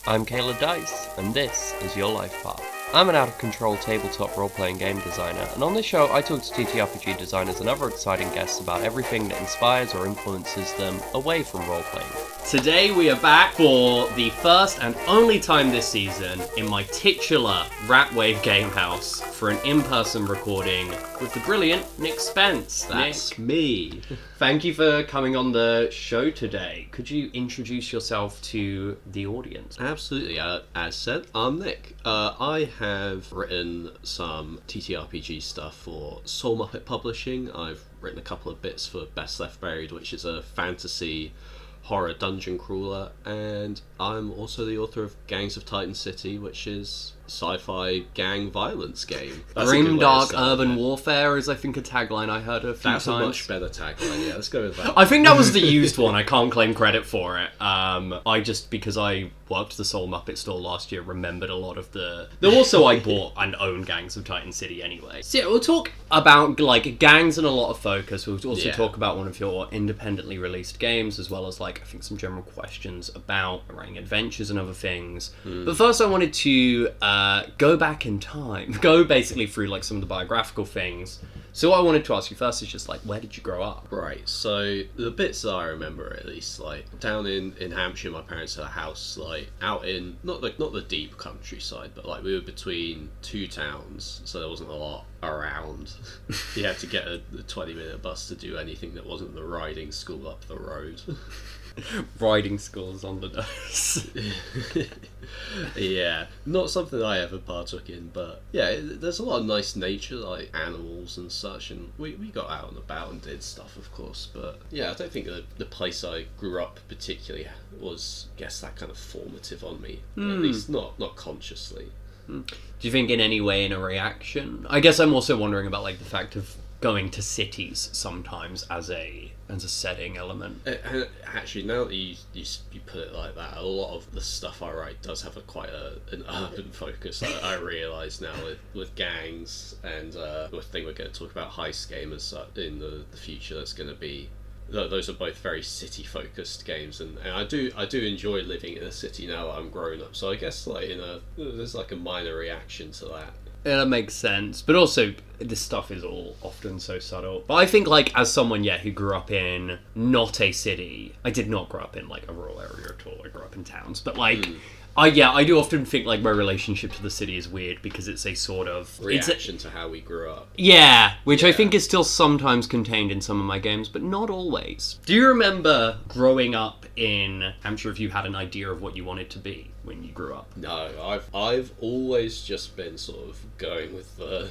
I'm Kayla Dice, and this is Your Life Path. I'm an out-of-control tabletop role-playing game designer, and on this show I talk to TTRPG designers and other exciting guests about everything that inspires or influences them away from role-playing. Today we are back for the first and only time this season in my titular Ratwave game house for an in-person recording with the brilliant Nick Spence. That's Nick, me. thank you for coming on the show today. Could you introduce yourself to the audience? Absolutely. As said, I'm Nick. I have written some TTRPG stuff for Soul Muppet Publishing. I've written a couple of bits for Best Left Buried, which is a fantasy horror dungeon crawler, and I'm also the author of Gangs of Titan City, which is a sci-fi gang violence game. Grimdark Urban Warfare is, I think, a tagline I heard a few times. That's a much better tagline, yeah, let's go with that. I think that was the used one. I can't claim credit for it. I just, because I worked the Soul Muppet store last year, remembered a lot of the... Though also I bought and own Gangs of Titan City anyway. So yeah, we'll talk about, like, gangs and a lot of focus. We'll also talk about one of your independently released games, as well as, like, I think some general questions about running adventures and other things. But first I wanted to go back in time. Go basically through, like, some of the biographical things. So what I wanted to ask you first is just, like, where did you grow up? Right, so the bits that I remember, at least, like, down in Hampshire, my parents had a house, like, out in, not the deep countryside, but, like, we were between two towns, so there wasn't a lot around. You had to get a 20-minute bus to do anything that wasn't the riding school up the road. Riding schools on the nose. Yeah, not something I ever partook in, but yeah, there's a lot of nice nature, like animals and such, and we got out and about and did stuff, of course, but yeah, I don't think the place I grew up particularly was, I guess, that kind of formative on me, at least not consciously. Do you think in any way in a reaction? I guess I'm also wondering about, like, the fact of going to cities sometimes as a setting element. Actually, now that you put it like that, a lot of the stuff I write does have quite an urban focus. I realise now with gangs and I think we're going to talk about Heist game as in the future. That's going to be, those are both very city focused games, and I do enjoy living in a city now that I'm grown up. So I guess like there's like a minor reaction to that. Yeah, that makes sense. But also, this stuff is all often so subtle. But I think, like, as someone, who grew up in not a city... I did not grow up in, like, a rural area at all. I grew up in towns. But, like... I do often think, like, my relationship to the city is weird because it's a sort of... reaction to how we grew up. Yeah, which I think is still sometimes contained in some of my games, but not always. Do you remember growing up in Hampshire, if you had an idea of what you wanted to be when you grew up? No, I've always just been sort of going with the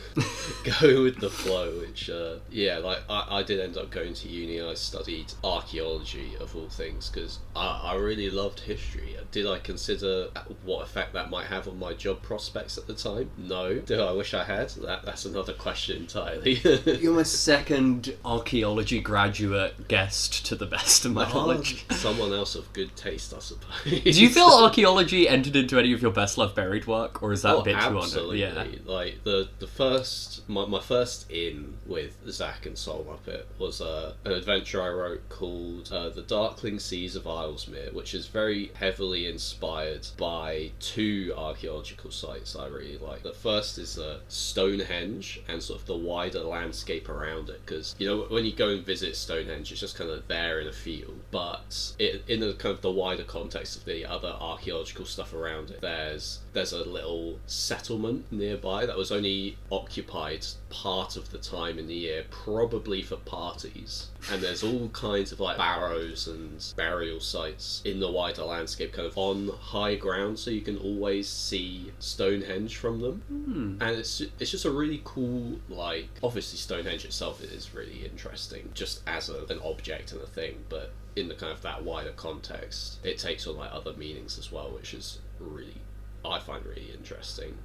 flow, which like I did end up going to uni. I studied archaeology of all things because I really loved history. Did I consider what effect that might have on my job prospects at the time? No. Do I wish I had? That's another question entirely. You're my second archaeology graduate guest, to the best of my knowledge. Someone else of good taste, I suppose. Do you feel archaeology entered into any of your Best Left Buried work, or is that a bit too absolutely. on it? Yeah. Like the first, my first in with Zach and Soul Muppet was an adventure I wrote called The Darkling Seas of Islesmere, which is very heavily inspired by two archaeological sites I really like. The first is Stonehenge and sort of the wider landscape around it, because when you go and visit Stonehenge, it's just kind of there in a field, but in the kind of the wider context of the other archaeological stuff around it, there's a little settlement nearby that was only occupied part of the time in the year, probably for parties, and there's all kinds of like barrows and burial sites in the wider landscape, kind of on high ground, so you can always see Stonehenge from them. And it's just a really cool, like, obviously Stonehenge itself is really interesting just as an object and a thing, but in the kind of that wider context, it takes on like other meanings as well, which is really, I find really interesting.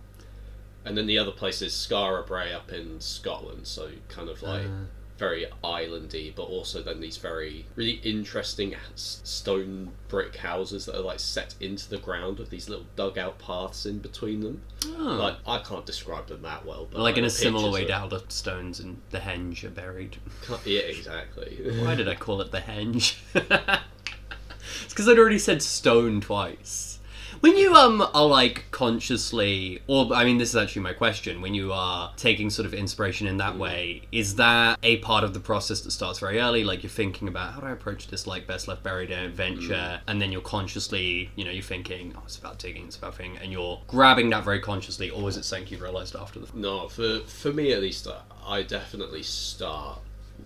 And then the other place is Skara Brae up in Scotland, so kind of like very islandy, but also then these very really interesting stone brick houses that are like set into the ground with these little dugout paths in between them. Like, I can't describe them that well, but like in a similar way to how the stones in the henge are buried. Yeah, exactly. Why did I call it the henge? It's because I'd already said stone twice. When you are like consciously, or I mean, this is actually my question. When you are taking sort of inspiration in that way, is that a part of the process that starts very early? Like you're thinking about how do I approach this like best left buried adventure, and then you're consciously, you're thinking, oh, it's about digging, it's about thing, and you're grabbing that very consciously, or is it something you've realised after the? No, for me at least, I definitely start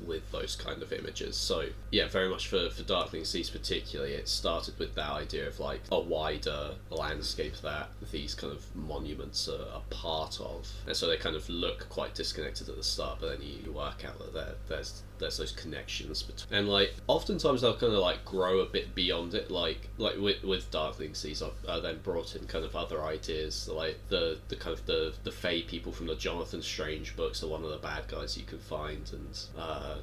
with those kind of images. So yeah, very much for Darkling Seas particularly, it started with that idea of like a wider landscape that these kind of monuments are part of, and so they kind of look quite disconnected at the start, but then you work out that there's those connections between, and like oftentimes they'll kind of like grow a bit beyond it, like with Darkling Seas I've then brought in kind of other ideas, like the kind of the Fey people from the Jonathan Strange books are one of the bad guys you can find, and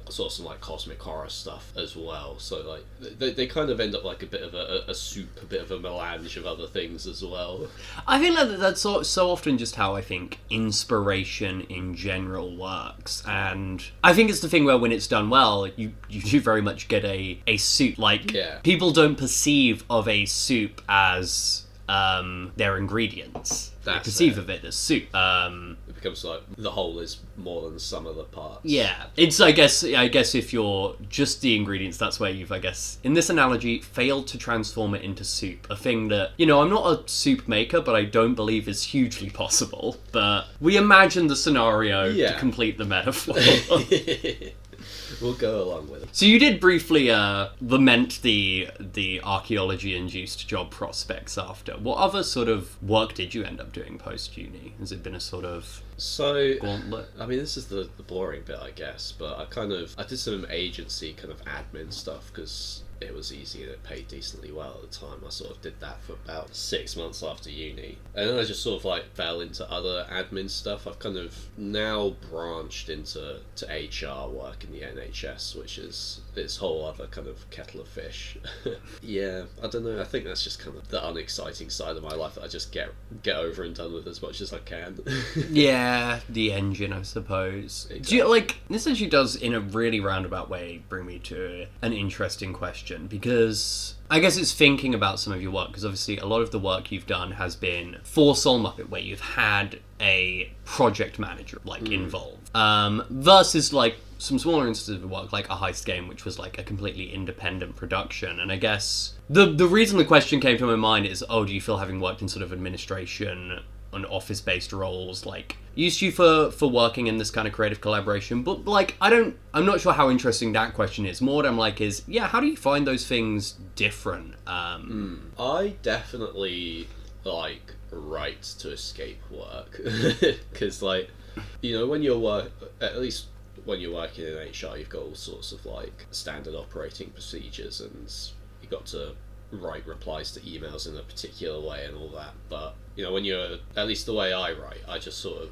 sort of some like cosmic horror stuff as well. So like they kind of end up like a bit of a soup, a bit of a melange of other things as well. I think that's so often just how I think inspiration in general works, and I think it's the thing where when it's done well, you do very much get a soup. Like people don't perceive of a soup as their ingredients. They perceive of it as soup. It becomes like the whole is more than the sum of the parts. Yeah, it's I guess if you're just the ingredients, that's where you've, I guess, in this analogy, failed to transform it into soup. A thing that, I'm not a soup maker, but I don't believe is hugely possible. But we imagine the scenario to complete the metaphor. We'll go along with it. So you did briefly lament the archaeology-induced job prospects after. What other sort of work did you end up doing post-uni? Has it been a sort of gauntlet? I mean, this is the boring bit, I guess, but I did some agency kind of admin stuff because it was easy and it paid decently well at the time. I sort of did that for about 6 months after uni, and then I just sort of like fell into other admin stuff. I've kind of now branched into HR work in the NHS, which is this whole other kind of kettle of fish. Yeah, I don't know, I think that's just kind of the unexciting side of my life that I just get over and done with as much as I can. Yeah, the engine, I suppose. Exactly. Do you, like, this actually does in a really roundabout way bring me to an interesting question, because I guess it's thinking about some of your work, because obviously a lot of the work you've done has been for Soul Muppet, where you've had a project manager involved, versus like some smaller instances of work like a Heist game, which was like a completely independent production. And I guess the reason the question came to my mind is, do you feel, having worked in sort of administration and office-based roles, like, used you for working in this kind of creative collaboration? But like, I'm not sure how interesting that question is. More what I'm like is, how do you find those things different? I definitely like write to escape work, because like, when you're at least when you're working in HR, you've got all sorts of like standard operating procedures, and you got to write replies to emails in a particular way and all that. But when you're, at least the way I write, I just sort of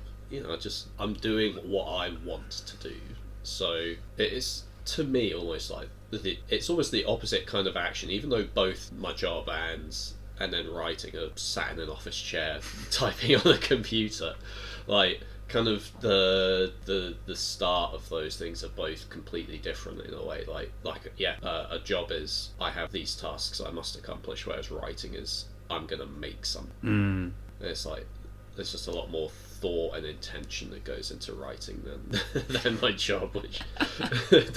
I'm doing what I want to do. So it's, to me, almost like it's almost the opposite kind of action, even though both my job and then writing are sat in an office chair typing on a computer. Like, kind of the start of those things are both completely different in a way. A job is, I have these tasks I must accomplish, whereas writing is, I'm gonna make something. It's like there's just a lot more thought and intention that goes into writing than my job, which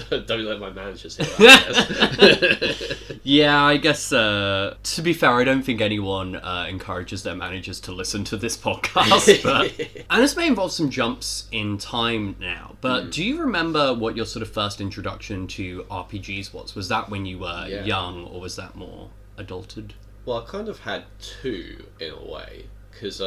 don't let my managers hear that. Yeah, I guess to be fair, I don't think anyone encourages their managers to listen to this podcast, but and this may involve some jumps in time now, but do you remember what your sort of first introduction to RPGs was? Was that when you were young, or was that more adulted? Well, I kind of had two in a way, because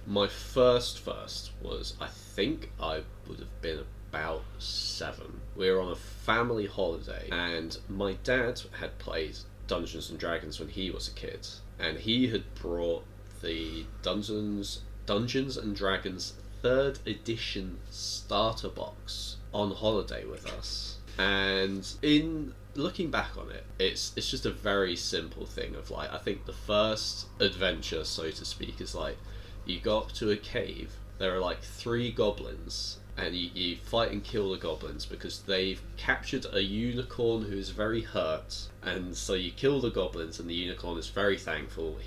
my first was, I think I would have been about 7. We were on a family holiday, and my dad had played Dungeons and Dragons when he was a kid, and he had brought the Dungeons and Dragons 3rd edition starter box on holiday with us. And in looking back on it, it's just a very simple thing of like, I think the first adventure, so to speak, is like, you go up to a cave, there are like 3 goblins, and you fight and kill the goblins because they've captured a unicorn who is very hurt, and so you kill the goblins, and the unicorn is very thankful.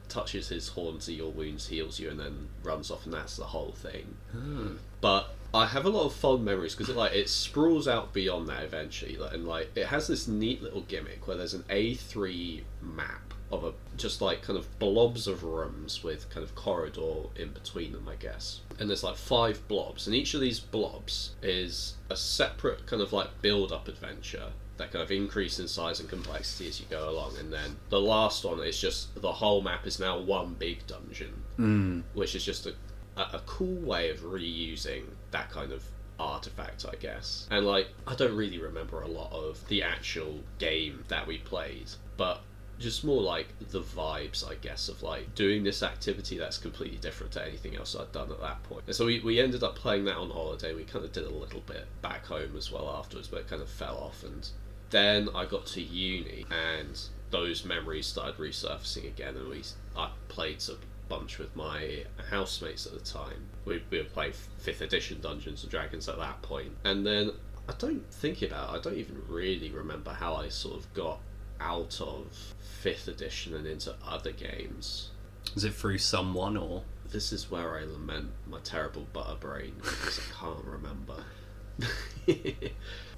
touches his horn to your wounds, heals you, and then runs off, and that's the whole thing. But I have a lot of fond memories because it sprawls out beyond that eventually, and it has this neat little gimmick where there's an A3 map of just kind of blobs of rooms with kind of corridor in between them, I guess. And there's 5 blobs, and each of these blobs is a separate kind of build-up adventure that kind of increase in size and complexity as you go along. And then the last one is just the whole map is now one big dungeon, which is just a cool way of reusing that kind of artifact, I guess. And I don't really remember a lot of the actual game that we played, but just more the vibes, I guess, of doing this activity that's completely different to anything else I'd done at that point. And so we ended up playing that on holiday. We kind of did a little bit back home as well afterwards, but it kind of fell off. And then I got to uni, and those memories started resurfacing again, and I played a bunch with my housemates at the time. We were playing 5th edition Dungeons and Dragons at that point. And then I don't even really remember how I sort of got out of 5th edition and into other games. Is it through someone, or? This is where I lament my terrible butter brain, because I can't remember.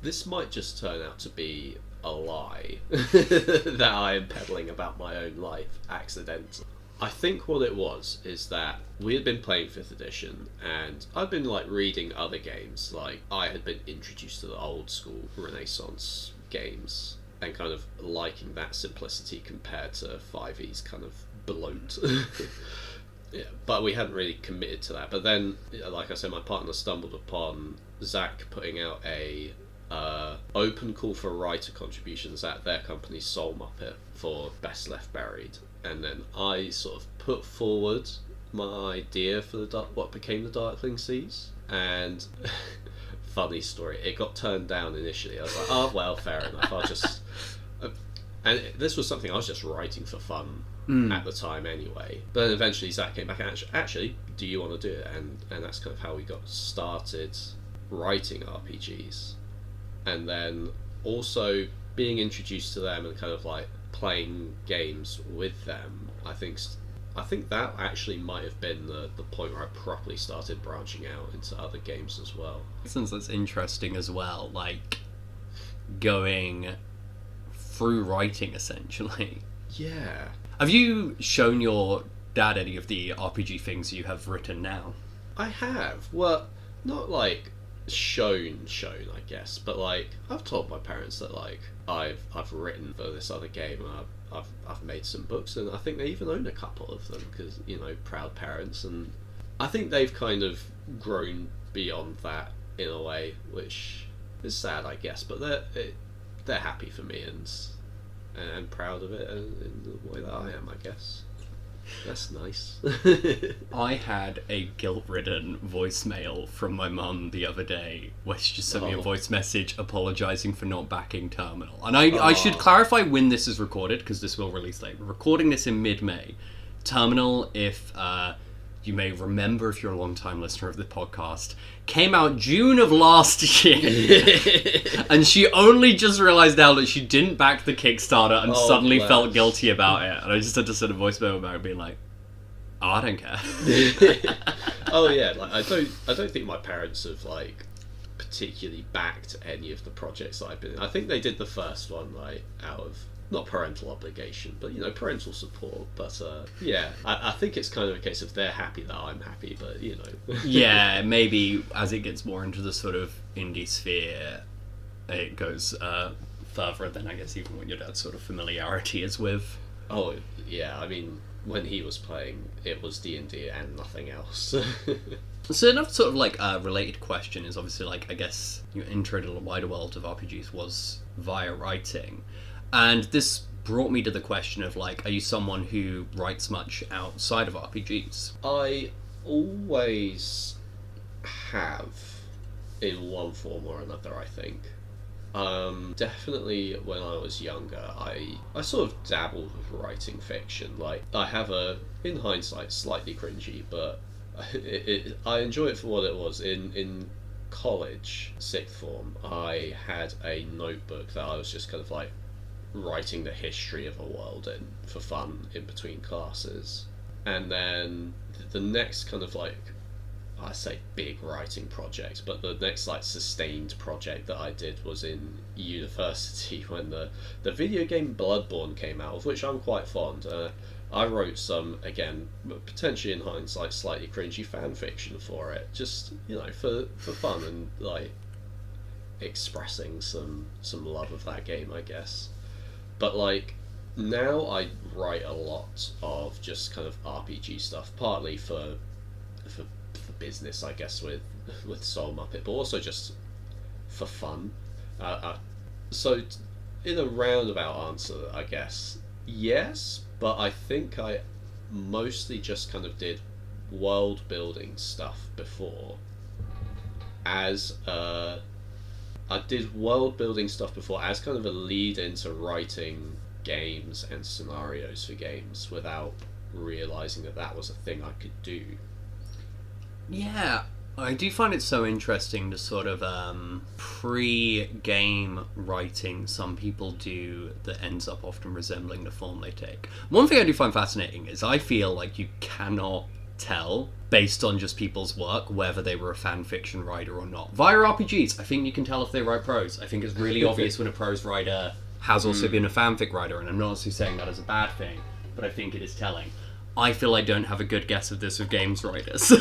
This might just turn out to be a lie that I am peddling about my own life accidentally. I think what it was is that we had been playing 5th edition, and I'd been reading other games. I had been introduced to the old school Renaissance games and kind of liking that simplicity compared to 5e's kind of bloat. Yeah, but we hadn't really committed to that. But then, like I said, my partner stumbled upon Zach putting out a open call for writer contributions at their company Soul Muppet for Best Left Buried, and then I sort of put forward my idea for what became the Darkling Seas, and funny story, it got turned down initially. I was like, oh well, fair enough, I'll just and this was something I was just writing for fun at the time anyway. But then eventually Zach came back and actually, do you want to do it? And that's kind of how we got started writing RPGs. And then also being introduced to them and kind of playing games with them. I think that actually might have been the point where I properly started branching out into other games as well. Since that's interesting as well, going through writing essentially. Yeah. Have you shown your dad any of the RPG things you have written now? I have. Well, not shown, I guess, but I've told my parents that I've written for this other game, and I've made some books, and I think they even own a couple of them because proud parents, and I think they've kind of grown beyond that in a way, which is sad, I guess, but they're happy for me and proud of it in the way that I am, I guess. That's nice. I had a guilt-ridden voicemail from my mum the other day where she just sent me a voice message apologising for not backing Terminal. And I should clarify when this is recorded, because this will release later. We're recording this in mid-May. Terminal, if you may remember if you're a long-time listener of the podcast, came out June of last year. And she only just realised now that she didn't back the Kickstarter and suddenly felt guilty about it. And I just had to send a voicemail about it being like, oh, I don't care. Oh yeah, I don't think my parents have particularly backed any of the projects that I've been in. I think they did the first one out of not parental obligation, but parental support. But yeah, I think it's kind of a case of they're happy that I'm happy, but Yeah, maybe as it gets more into the sort of indie sphere, it goes further than I guess even what your dad's sort of familiarity is with. Oh yeah, I mean, when he was playing, it was D&D and nothing else. So another sort of related question is obviously I guess your intro to the wider world of RPGs was via writing. And this brought me to the question of are you someone who writes much outside of RPGs? I always have, in one form or another, I think. Definitely when I was younger, I sort of dabbled with writing fiction. I have in hindsight, slightly cringy, but I enjoy it for what it was. In college, sixth form, I had a notebook that I was just kind of writing the history of a world in for fun in between classes. And then the next kind of like, I say big writing project, but the next like sustained project that I did was in university when the video game Bloodborne came out, of which I'm quite fond. I wrote some, again, potentially in hindsight, slightly cringy fan fiction for it, just, you know, for fun and like expressing some love of that game, I guess. But like now I write a lot of just kind of RPG stuff, partly for business, I guess, with Soul Muppet, but also just for fun. So in a roundabout answer, I guess, yes, but I think I mostly just kind of did world building stuff before as I did world building stuff before as kind of a lead into writing games and scenarios for games without realizing that was a thing I could do. Yeah, I do find it so interesting to sort of pre-game writing some people do that ends up often resembling the form they take. One thing I do find fascinating is I feel like you cannot tell based on just people's work whether they were a fan fiction writer or not. Via RPGs, I think you can tell if they write prose. I think it's really obvious when a prose writer has also been a fanfic writer, and I'm not actually saying that as a bad thing, but I think it is telling. I feel I don't have a good guess of this with games writers.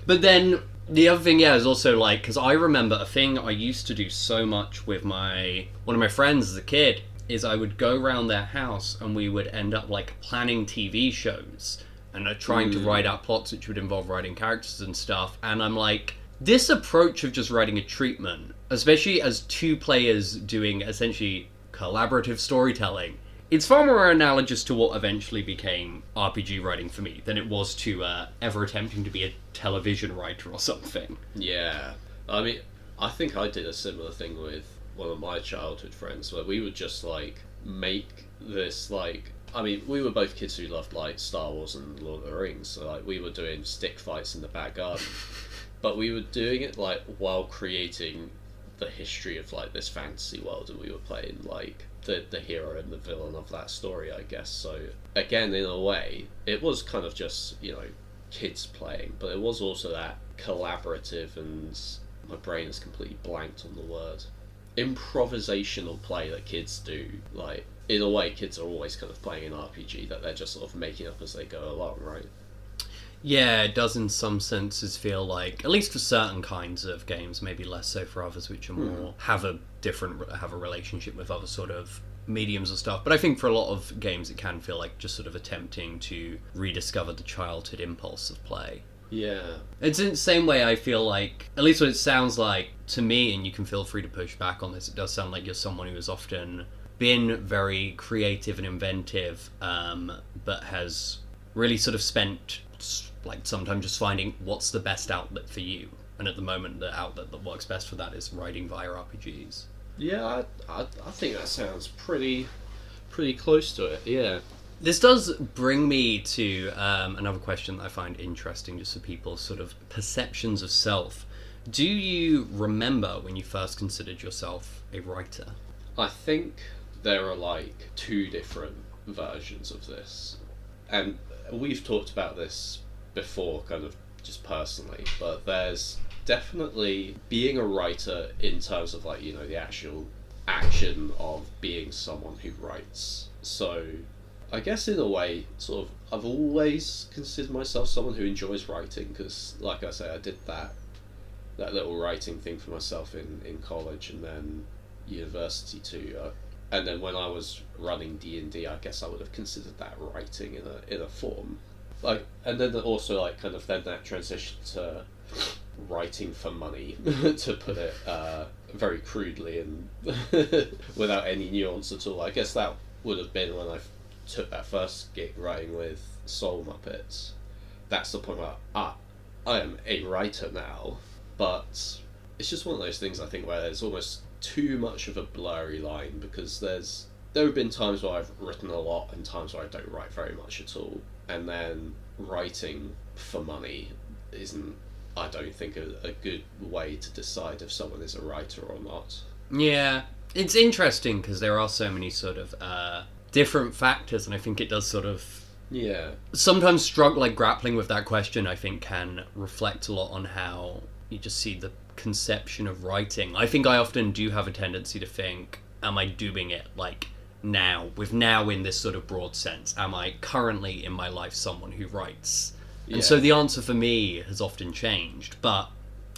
But then the other thing, is also like, because I remember a thing I used to do so much with one of my friends as a kid is I would go around their house and we would end up like planning TV shows and trying to write out plots which would involve writing characters and stuff. And I'm like, this approach of just writing a treatment, especially as two players doing essentially collaborative storytelling, it's far more analogous to what eventually became RPG writing for me than it was to ever attempting to be a television writer or something. Yeah. I mean, I think I did a similar thing with one of my childhood friends where we would just, like, make this, like... I mean, we were both kids who loved, like, Star Wars and Lord of the Rings, so, like, we were doing stick fights in the back garden. But we were doing it, like, while creating the history of, like, this fantasy world, and we were playing, like... the hero and the villain of that story, I guess. So again, in a way, it was kind of just, you know, kids playing, but it was also that collaborative, and my brain is completely blanked on the word, improvisational play that kids do. Like, in a way, kids are always kind of playing an RPG that they're just sort of making up as they go along, right? Yeah, it does in some senses feel like, at least for certain kinds of games, maybe less so for others which are more have a relationship with other sort of mediums or stuff. But I think for a lot of games it can feel like just sort of attempting to rediscover the childhood impulse of play. Yeah. It's in the same way I feel like, at least what it sounds like to me, and you can feel free to push back on this, it does sound like you're someone who has often been very creative and inventive, but has really sort of spent like sometimes just finding what's the best outlet for you, and at the moment the outlet that works best for that is writing via RPGs. Yeah, I think that sounds pretty close to it. Yeah. This does bring me to another question that I find interesting, just for people's sort of perceptions of self. Do you remember when you first considered yourself a writer? I think there are like two different versions of this, and we've talked about this before, kind of just personally, but there's definitely being a writer in terms of, like, you know, the actual action of being someone who writes. So I guess in a way, sort of, I've always considered myself someone who enjoys writing, because, like I say, I did that little writing thing for myself in college and then university too. And then when I was running D&D, I guess I would have considered that writing in a form. Like, and then also, like, kind of then that transition to writing for money, to put it very crudely and without any nuance at all. I guess that would have been when I took that first gig writing with Soul Muppets. That's the point where, I am a writer now. But it's just one of those things, I think, where there's almost too much of a blurry line, because there have been times where I've written a lot and times where I don't write very much at all. And then writing for money isn't, I don't think, a good way to decide if someone is a writer or not. Yeah, it's interesting because there are so many sort of different factors, and I think it does sort of Yeah. sometimes struggle, like grappling with that question. I think can reflect a lot on how you just see the conception of writing. I think I often do have a tendency to think, am I doing it like now, with now in this sort of broad sense? Am I currently in my life someone who writes? And so the answer for me has often changed, but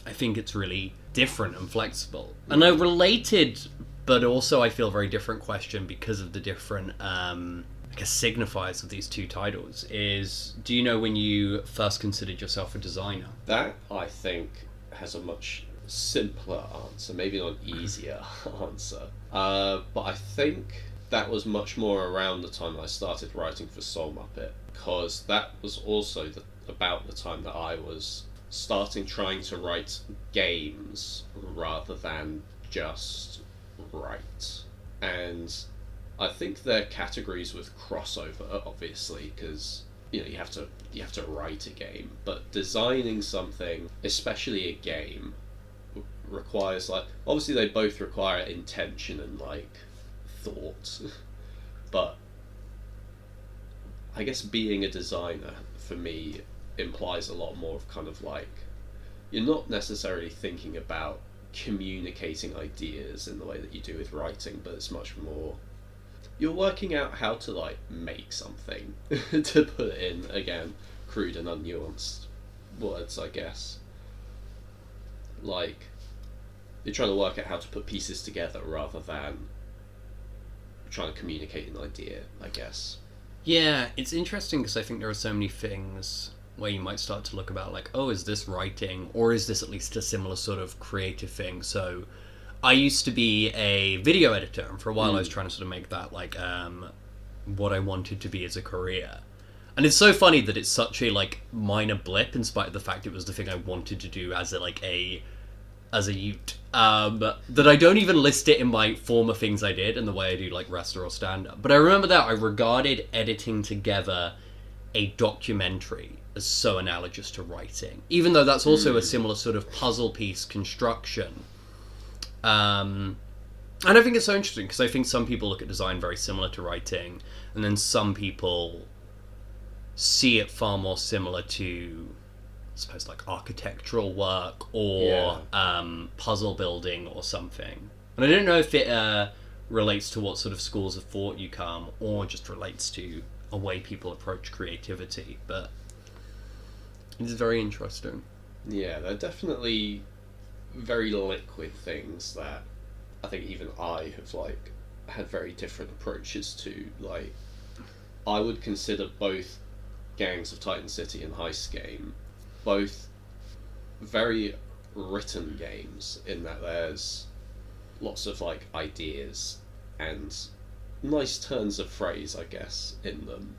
I think it's really different and flexible. And a related, but also I feel very different question because of the different, I guess, signifiers of these two titles is, do you know when you first considered yourself a designer? That, I think, has a much simpler answer, maybe not easier answer. But I think that was much more around the time I started writing for Soul Muppet, because that was also about the time that I was starting trying to write games rather than just write. And I think there are categories with crossover, obviously, because you have to write a game, but designing something, especially a game, requires, like, obviously they both require intention and like thought, but I guess being a designer for me implies a lot more of kind of like, you're not necessarily thinking about communicating ideas in the way that you do with writing, but it's much more you're working out how to like make something to put in, again, crude and unnuanced words, I guess. Like, you're trying to work out how to put pieces together rather than trying to communicate an idea, I guess. Yeah, it's interesting because I think there are so many things where you might start to look about like, oh, is this writing, or is this at least a similar sort of creative thing? So I used to be a video editor, and for a while I was trying to sort of make that like what I wanted to be as a career. And it's so funny that it's such a like minor blip, in spite of the fact it was the thing I wanted to do as a youth, that I don't even list it in my former things I did in the way I do like wrestler or stand-up. But I remember that I regarded editing together a documentary as so analogous to writing, even though that's also a similar sort of puzzle piece construction. And I think it's so interesting because I think some people look at design very similar to writing, and then some people see it far more similar to, I suppose, like architectural work or puzzle building or something. And I don't know if it relates to what sort of schools of thought you come, or just relates to a way people approach creativity, but it's very interesting. Yeah, they're definitely very liquid things that I think even I have like had very different approaches to. Like, I would consider both Gangs of Titan City and Heist game both very written games, in that there's lots of like ideas and nice turns of phrase, I guess, in them,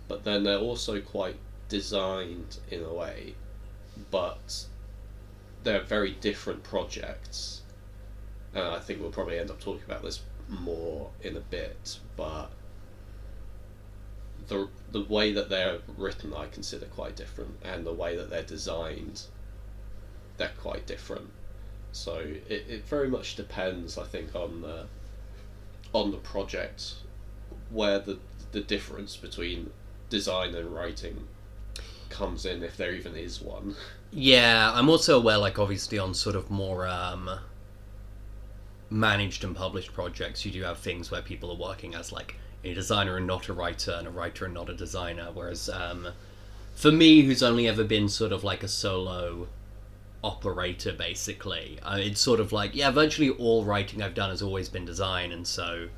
but then they're also quite designed in a way, but they're very different projects. I think we'll probably end up talking about this more in a bit, but the way that they're written I consider quite different, and the way that they're designed, they're quite different. So it very much depends, I think, on the project, where the difference between design and writing comes in, if there even is one. Yeah, I'm also aware, like, obviously on sort of more managed and published projects, you do have things where people are working as like a designer and not a writer, and a writer and not a designer, whereas for me, who's only ever been sort of like a solo operator, basically, it's sort of like, yeah, virtually all writing I've done has always been design, and so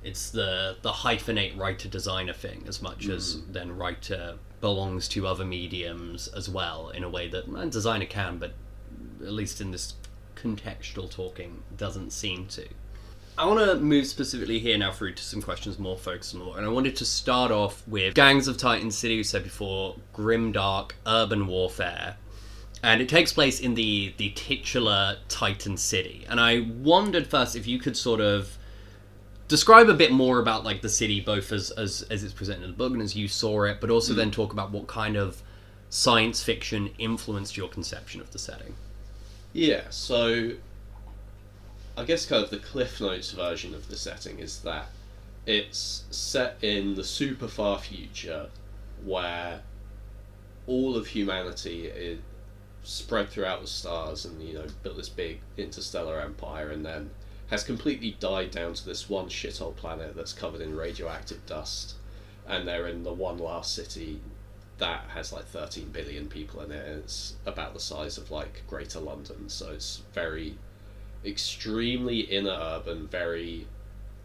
it's the hyphenate writer-designer thing, as much as then writer belongs to other mediums as well, in a way that designer can, but at least in this contextual talking, doesn't seem to. I want to move specifically here now through to some questions more focused on the lore, and I wanted to start off with Gangs of Titan City, we said before, grimdark urban warfare, and it takes place in the titular Titan City. And I wondered first if you could sort of describe a bit more about like the city, both as it's presented in the book and as you saw it, but also then talk about what kind of science fiction influenced your conception of the setting. Yeah, so I guess kind of the Cliff Notes version of the setting is that it's set in the super far future where all of humanity is spread throughout the stars and, you know, built this big interstellar empire, and then has completely died down to this one shithole planet that's covered in radioactive dust, and they're in the one last city that has like 13 billion people in it, and it's about the size of like Greater London, so it's very extremely inner urban, very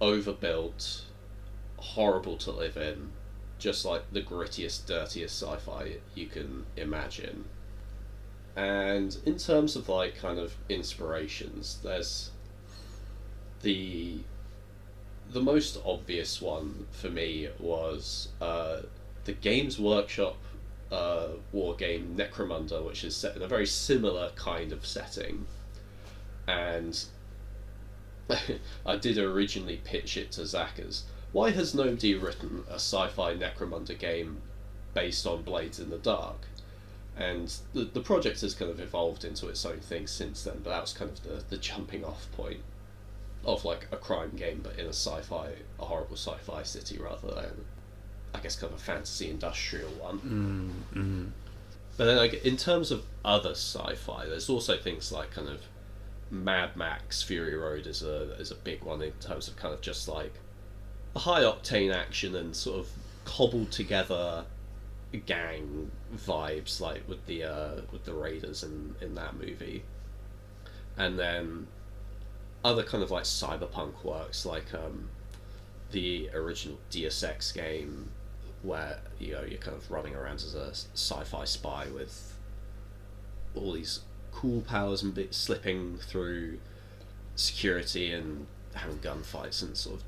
overbuilt, horrible to live in, just like the grittiest, dirtiest sci-fi you can imagine. And in terms of like kind of inspirations, there's the most obvious one for me was the Games Workshop war game Necromunda, which is set in a very similar kind of setting. And I did originally pitch it to Zach as, why has nobody written a sci-fi Necromunda game based on Blades in the Dark? And the project has kind of evolved into its own thing since then, but that was kind of the jumping off point of like a crime game, but in a horrible sci-fi city rather than, I guess, kind of a fantasy industrial one. But then like, in terms of other sci-fi, there's also things like kind of Mad Max Fury Road is a big one in terms of kind of just like a high octane action and sort of cobbled together gang vibes, like with the raiders in that movie. And then other kind of like cyberpunk works, like the original Deus Ex game, where, you know, you're kind of running around as a sci-fi spy with all these cool powers and bits, slipping through security and having gunfights and sort of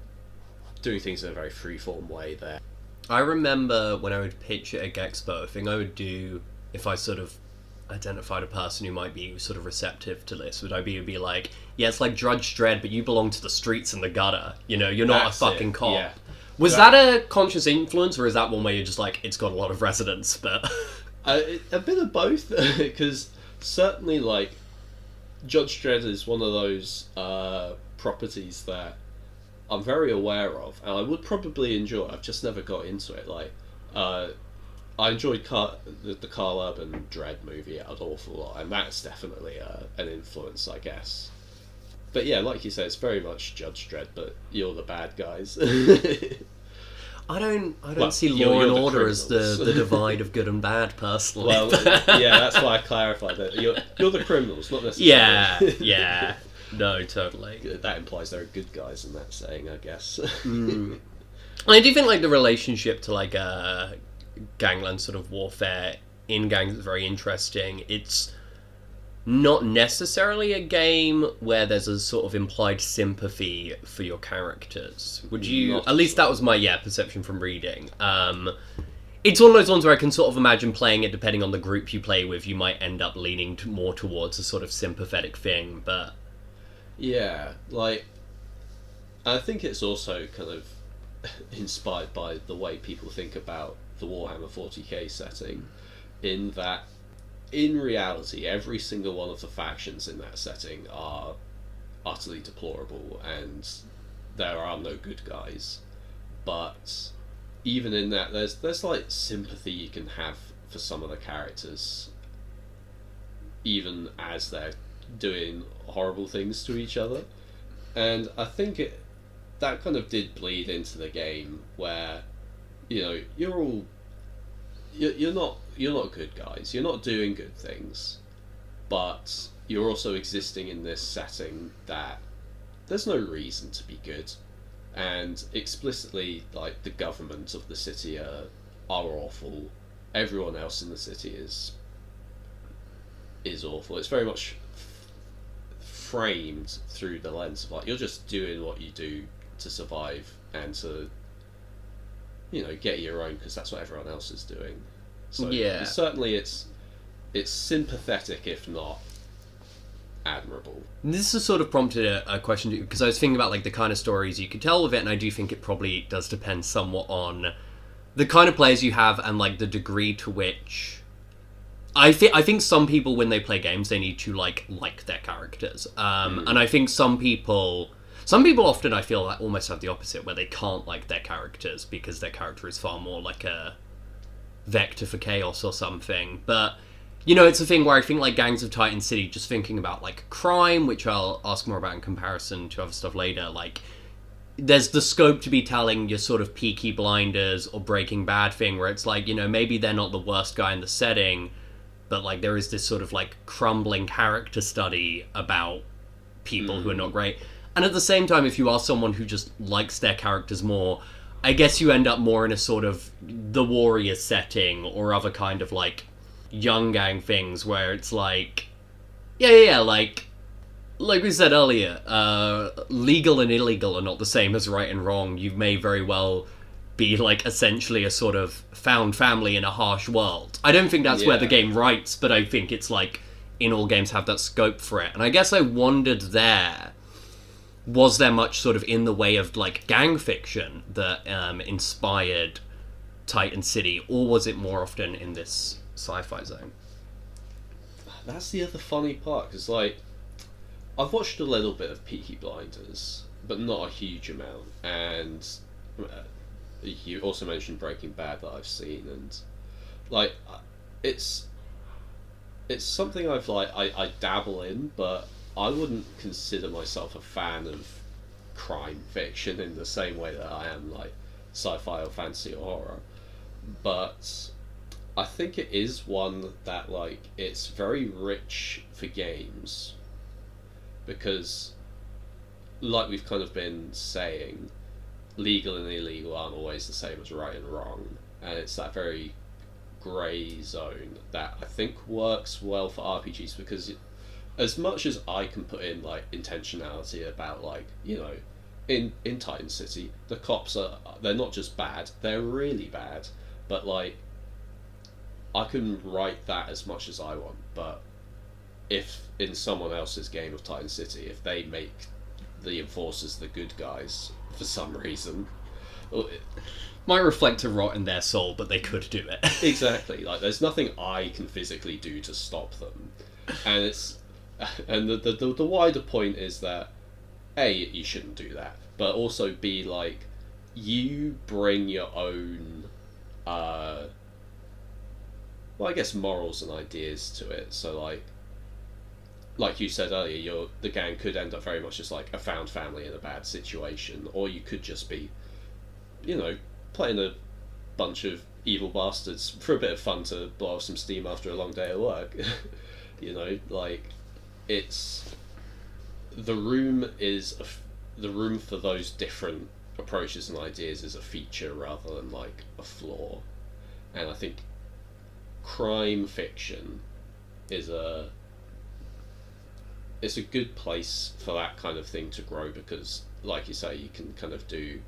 doing things in a very freeform way there. I remember when I would pitch at a Gexpo, a thing I would do if I sort of identified a person who might be sort of receptive to this, would be like, yeah, it's like Judge Dredd, but you belong to the streets and the gutter. You know, you're not a fucking cop. Yeah. Was that a conscious influence, or is that one where you're just like, it's got a lot of resonance, but... a bit of both, because certainly, like, Judge Dredd is one of those properties that I'm very aware of, and I would probably enjoy. I've just never got into it. Like, I enjoyed the Carl Urban Dredd movie an awful lot, and that's definitely an influence, I guess. But yeah, like you say, it's very much Judge Dredd, but you're the bad guys. I don't see Law and Order as the divide of good and bad, personally. Well, yeah, that's why I clarified that. You're the criminals, not necessarily. Yeah. No, totally. That implies there are good guys in that saying, I guess. I do think like the relationship to like gangland sort of warfare in gangs is very interesting. It's not necessarily a game where there's a sort of implied sympathy for your characters. Would you? At least that was my perception from reading. It's one of those ones where I can sort of imagine playing it, depending on the group you play with, you might end up leaning more towards a sort of sympathetic thing, but... Yeah, like, I think it's also kind of inspired by the way people think about the Warhammer 40k setting, in that, in reality, every single one of the factions in that setting are utterly deplorable, and there are no good guys. But even in that, there's like sympathy you can have for some of the characters, even as they're doing horrible things to each other. And I think that kind of did bleed into the game, where, you know, you're not good guys, you're not doing good things, but you're also existing in this setting that there's no reason to be good, and explicitly, like, the government of the city are awful, everyone else in the city is awful. It's very much framed through the lens of, like, you're just doing what you do to survive and to, you know, get your own, because that's what everyone else is doing. So yeah, certainly it's sympathetic, if not admirable. This has sort of prompted a question, because I was thinking about like the kind of stories you could tell with it, and I do think it probably does depend somewhat on the kind of players you have and like the degree to which... I think some people, when they play games, they need to like their characters, and I think some people often, I feel, like, almost have the opposite, where they can't like their characters because their character is far more like a vector for chaos or something. But it's a thing where I think, like, Gangs of Titan City, just thinking about like crime, which I'll ask more about in comparison to other stuff later, like, there's the scope to be telling your sort of Peaky Blinders or Breaking Bad thing, where it's like, maybe they're not the worst guy in the setting, but like there is this sort of like crumbling character study about people who are not great. And at the same time, if you are someone who just likes their characters more, I guess you end up more in a sort of the warrior setting or other kind of like young gang things where it's like, like we said earlier, legal and illegal are not the same as right and wrong. You may very well be like essentially a sort of found family in a harsh world. I don't think that's where the game writes, but I think it's like in all games have that scope for it. And I guess I wondered there, was there much sort of in the way of like gang fiction that inspired Titan City, or was it more often in this sci-fi zone? That's the other funny part, because like I've watched a little bit of Peaky Blinders, but not a huge amount, and you also mentioned Breaking Bad that I've seen, and like it's something I dabble in, but I wouldn't consider myself a fan of crime fiction in the same way that I am like sci-fi or fantasy or horror. But I think it is one that like it's very rich for games, because like we've kind of been saying, legal and illegal aren't always the same as right and wrong, and it's that very grey zone that I think works well for RPGs, because as much as I can put in like intentionality about like, in Titan City, the cops they're not just bad, they're really bad, but like I can write that as much as I want, but if in someone else's game of Titan City, if they make the enforcers the good guys for some reason, might reflect a rot in their soul, but they could do it. Exactly, like there's nothing I can physically do to stop them, and the wider point is that A, you shouldn't do that, but also B, like you bring your own I guess morals and ideas to it. So like you said earlier, the gang could end up very much just like a found family in a bad situation, or you could just be, playing a bunch of evil bastards for a bit of fun to blow off some steam after a long day of work. Like it's the room for those different approaches and ideas is a feature rather than like a flaw, and I think crime fiction is it's a good place for that kind of thing to grow, because like you say, you can kind of do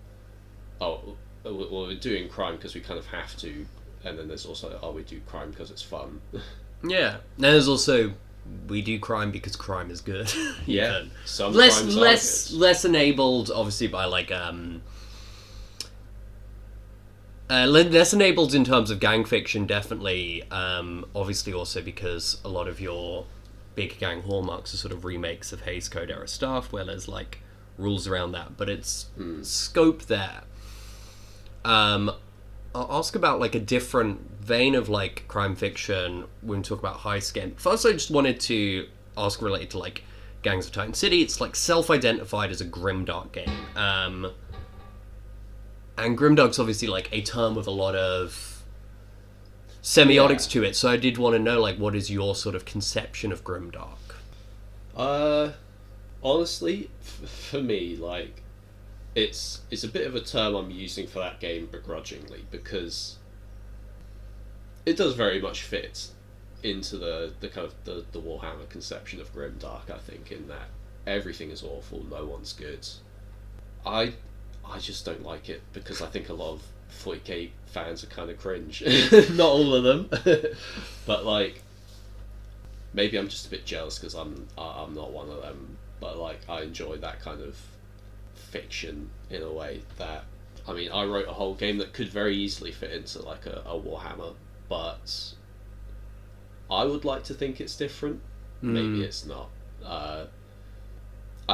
we're doing crime because we kind of have to, and then there's also we do crime because it's fun. Yeah, there's also we do crime because crime is good. Yeah, some less enabled obviously by like less enabled in terms of gang fiction, definitely. Obviously also because a lot of your big gang hallmarks are sort of remakes of Hays Code era stuff where there's like rules around that, but it's scope there. I'll ask about like a different vein of like crime fiction when we talk about Heist game. First, I just wanted to ask related to like Gangs of Titan City. It's like self-identified as a grimdark game. And grimdark's obviously like a term with a lot of semiotics to it, so I did want to know like what is your sort of conception of grimdark? Honestly, for me, like it's a bit of a term I'm using for that game begrudgingly, because it does very much fit into the kind of the Warhammer conception of grimdark, I think, in that everything is awful, no one's good. I just don't like it because I think a lot of 40k fans are kind of cringe. Not all of them, but like maybe I'm just a bit jealous because I'm not one of them. But like I enjoy that kind of fiction in a way that, I mean, I wrote a whole game that could very easily fit into like a Warhammer, but I would like to think it's different. Maybe it's not. I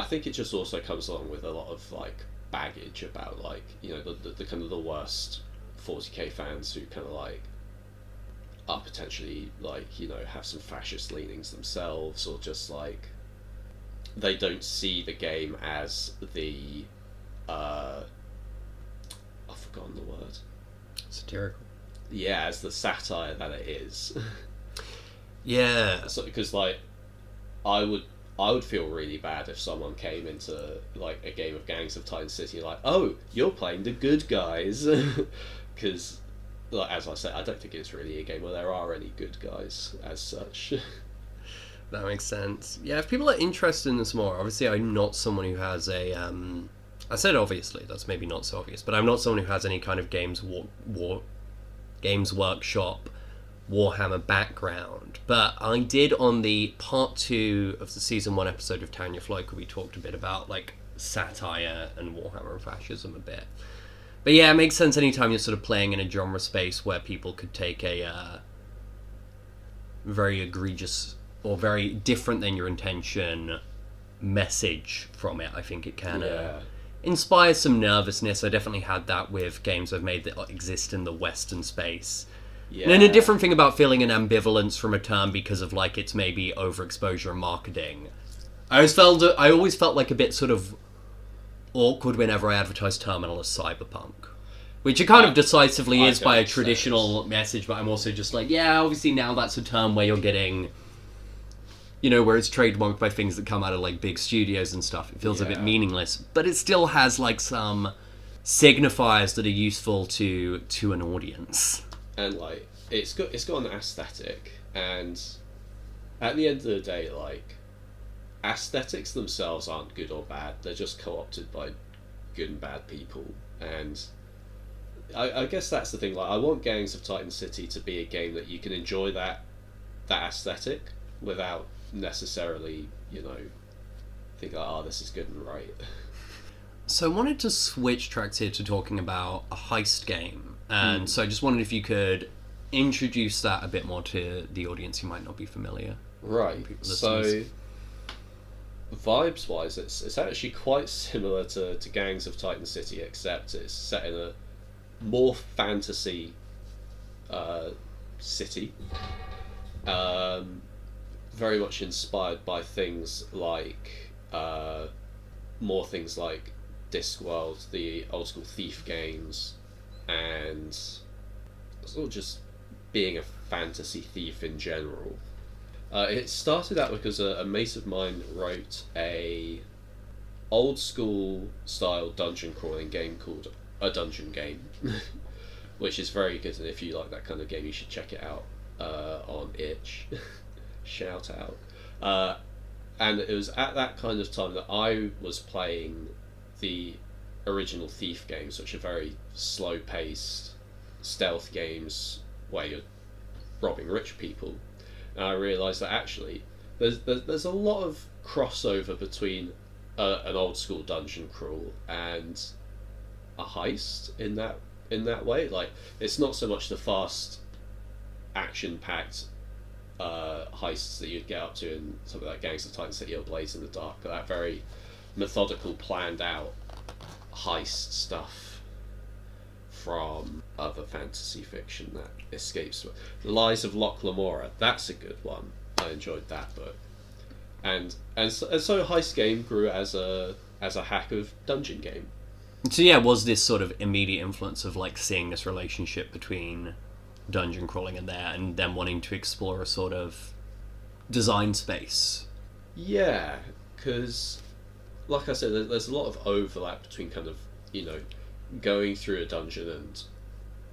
think it just also comes along with a lot of like baggage about like, you know, the kind of the worst 40k fans who kind of like are potentially like, you know, have some fascist leanings themselves, or just like they don't see the game as the I've forgotten the word. Satirical. Yeah, as the satire that it is. Yeah. So because like I would feel really bad if someone came into like a game of Gangs of Titan City like, oh, you're playing the good guys, because like, as I said, I don't think it's really a game where there are any good guys as such. That makes sense. Yeah, if people are interested in this more, obviously I'm not someone who has a I said obviously, that's maybe not so obvious, but I'm not someone who has any kind of Games Workshop Warhammer background. But I did, on the part 2 of the season 1 episode of Tanya Floker, we talked a bit about like satire and Warhammer and fascism a bit. But yeah, it makes sense anytime you're sort of playing in a genre space where people could take a very egregious or very different than your intention message from it. I think it can inspire some nervousness. I definitely had that with games I've made that exist in the Western space. Yeah. And then a different thing about feeling an ambivalence from a term because of like its maybe overexposure and marketing. I always felt like a bit sort of awkward whenever I advertised Terminal as cyberpunk, which it kind of decisively is by a traditional message, but I'm also just like, yeah, obviously now that's a term where you're getting, you know, where it's trademarked by things that come out of like big studios and stuff. It feels a bit meaningless, but it still has like some signifiers that are useful to an audience. And like it's got an aesthetic, and at the end of the day, like aesthetics themselves aren't good or bad. They're just co-opted by good and bad people, and I guess that's the thing. Like, I want Gangs of Titan City to be a game that you can enjoy that aesthetic without necessarily, you know, think like, oh, this is good and right. So I wanted to switch tracks here to talking about a heist game, and so I just wondered if you could introduce that a bit more to the audience who might not be familiar. Right. So vibes wise, it's actually quite similar to Gangs of Titan City, except it's set in a more fantasy city, very much inspired by things like more things like Discworld, the old school Thief games, and sort of just being a fantasy thief in general. It started out because a mate of mine wrote a old school style dungeon crawling game called A Dungeon Game, which is very good, and if you like that kind of game you should check it out on itch. Shout out. And it was at that kind of time that I was playing the original Thief games, which are very slow paced stealth games where you're robbing rich people. And I realised that actually there's a lot of crossover between an old school dungeon crawl and a heist in that way. Like, it's not so much the fast action packed heists that you'd get up to in something like Gangs of Titan City or Blades in the Dark, but that very methodical, planned out heist stuff from other fantasy fiction that escapes. The Lies of Loch Lamora, that's a good one. I enjoyed that book, and so heist game grew as a hack of dungeon game. So yeah, was this sort of immediate influence of like seeing this relationship between dungeon crawling and there, and then wanting to explore a sort of design space? Yeah, because like I said, there's a lot of overlap between kind of, you know, going through a dungeon and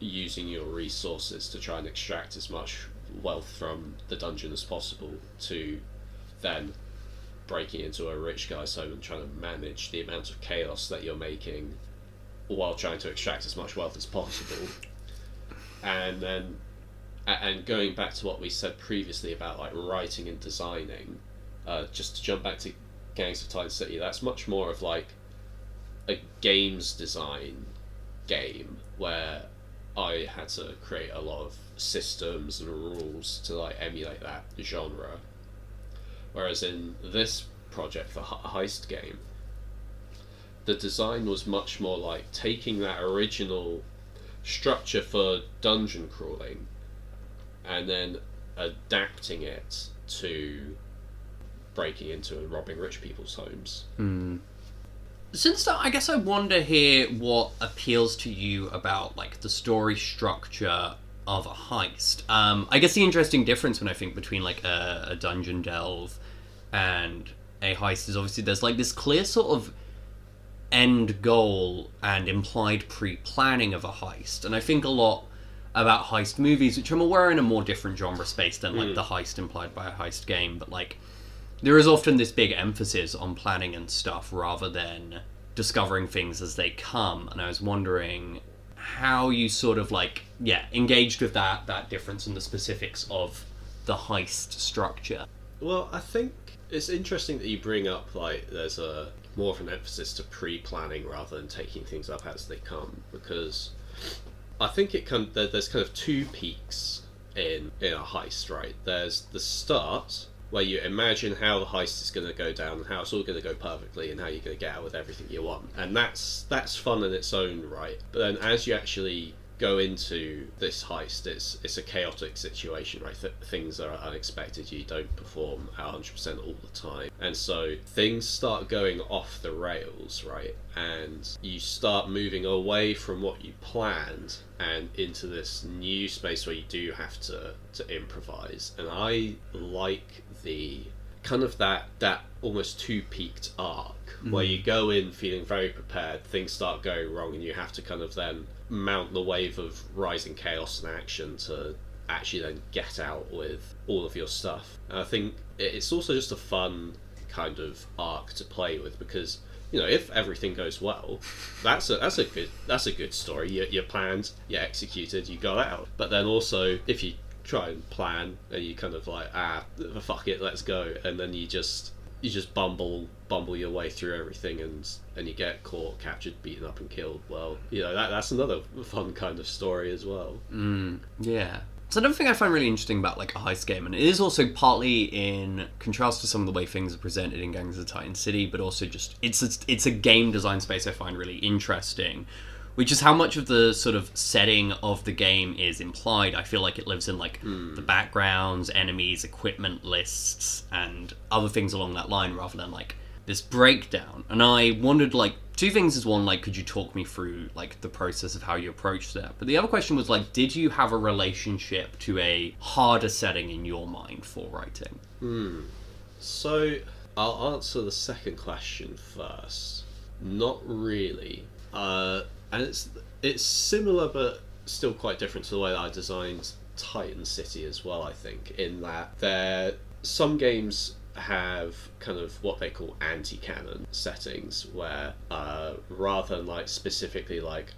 using your resources to try and extract as much wealth from the dungeon as possible, to then breaking into a rich guy's home and trying to manage the amount of chaos that you're making while trying to extract as much wealth as possible. And then going back to what we said previously about like writing and designing, just to jump back to Gangs of Titan City, that's much more of like a games design game where I had to create a lot of systems and rules to like emulate that genre. Whereas in this project, the Heist game, the design was much more like taking that original structure for dungeon crawling and then adapting it to breaking into and robbing rich people's homes. Since that, I guess I wonder here what appeals to you about like the story structure of a heist. I guess the interesting difference when I think between like a dungeon delve and a heist is obviously there's like this clear sort of end goal and implied pre-planning of a heist, and I think a lot about heist movies, which I'm aware are in a more different genre space than like the heist implied by a heist game, but like there is often this big emphasis on planning and stuff rather than discovering things as they come, and I was wondering how you sort of like engaged with that difference in the specifics of the heist structure. Well, I think it's interesting that you bring up like there's a more of an emphasis to pre-planning rather than taking things up as they come, because I think there's kind of two peaks in a heist, right? There's the start, where you imagine how the heist is going to go down and how it's all going to go perfectly and how you're going to get out with everything you want, and that's fun in its own right. But then as you actually go into this heist, it's a chaotic situation, right? Things are unexpected, you don't perform 100% all the time, and so things start going off the rails, right? And you start moving away from what you planned and into this new space where you do have to improvise. And I like the kind of that almost two-peaked arc where you go in feeling very prepared, things start going wrong, and you have to kind of then mount the wave of rising chaos and action to actually then get out with all of your stuff. And I think it's also just a fun kind of arc to play with, because you know, if everything goes well, that's a good story. You planned, you executed, you got out. But then also, if you try and plan and you kind of like fuck it, let's go, and then you just bumble your way through everything, and you get caught, captured, beaten up, and killed. Well, you know, that's another fun kind of story as well. Yeah. So another thing I find really interesting about like a heist game, and it is also partly in contrast to some of the way things are presented in Gangs of Titan City, but also just it's a game design space I find really interesting, which is how much of the sort of setting of the game is implied. I feel like it lives in like the backgrounds, enemies, equipment lists, and other things along that line, rather than like this breakdown. And I wondered, like, two things is one, like, could you talk me through like the process of how you approached that? But the other question was like, did you have a relationship to a harder setting in your mind for writing? So I'll answer the second question first. Not really. And it's similar but still quite different to the way that I designed Titan City as well, I think, in that some games have kind of what they call anti-canon settings, where rather than like specifically like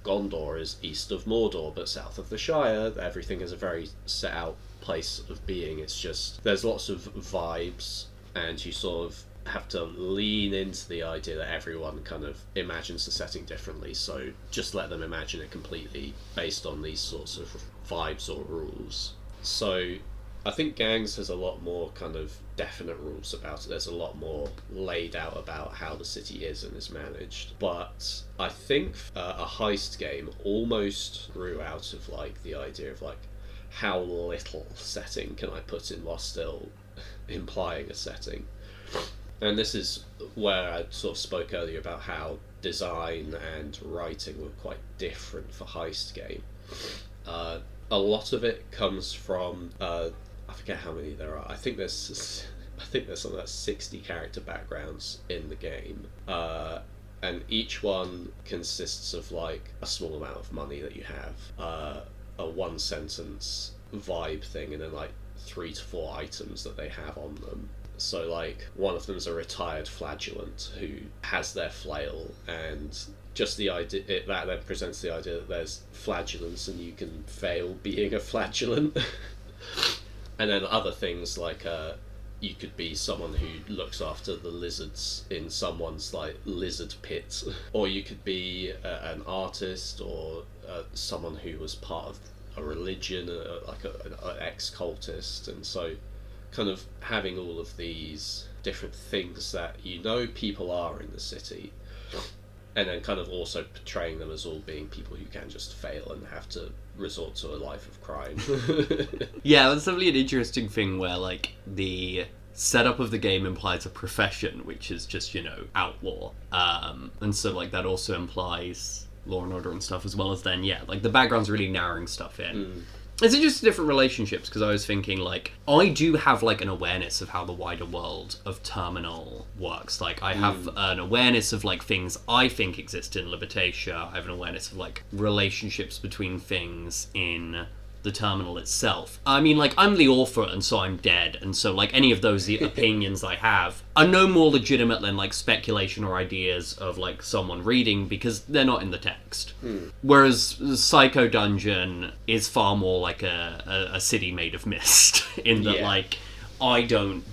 Gondor is east of Mordor but south of the Shire, everything is a very set out place of being. It's just there's lots of vibes, and you sort of have to lean into the idea that everyone kind of imagines the setting differently, so just let them imagine it completely based on these sorts of vibes or rules. So I think Gangs has a lot more kind of definite rules about it. There's a lot more laid out about how the city is and is managed. But I think a heist game almost grew out of like the idea of like how little setting can I put in while still implying a setting. And this is where I sort of spoke earlier about how design and writing were quite different for Heist game. A lot of it comes from I forget how many there are. I think there's something like 60 character backgrounds in the game, and each one consists of like a small amount of money that you have, a one sentence vibe thing, and then like 3 to 4 items that they have on them. So like one of them is a retired flagellant who has their flail, and just the idea that then presents the idea that there's flagellants and you can fail being a flagellant. And then other things like you could be someone who looks after the lizards in someone's like lizard pit, or you could be an artist, or someone who was part of a religion, like an ex-cultist. And so kind of having all of these different things that people are in the city, and then kind of also portraying them as all being people who can just fail and have to resort to a life of crime. Yeah, that's definitely an interesting thing where, like, the setup of the game implies a profession, which is just, outlaw. And so, like, that also implies law and order and stuff, as well as then, yeah, like, the background's really narrowing stuff in. It's just different relationships, because I was thinking, like, I do have, like, an awareness of how the wider world of Terminal works. Like, I have an awareness of, like, things I think exist in Libertatia. I have an awareness of, like, relationships between things in the Terminal itself. I mean, like, I'm the author, and so I'm dead, and so, like, any of those opinions I have are no more legitimate than, like, speculation or ideas of, like, someone reading, because they're not in the text. Whereas Psycho Dungeon is far more like a city made of mist, in that, like,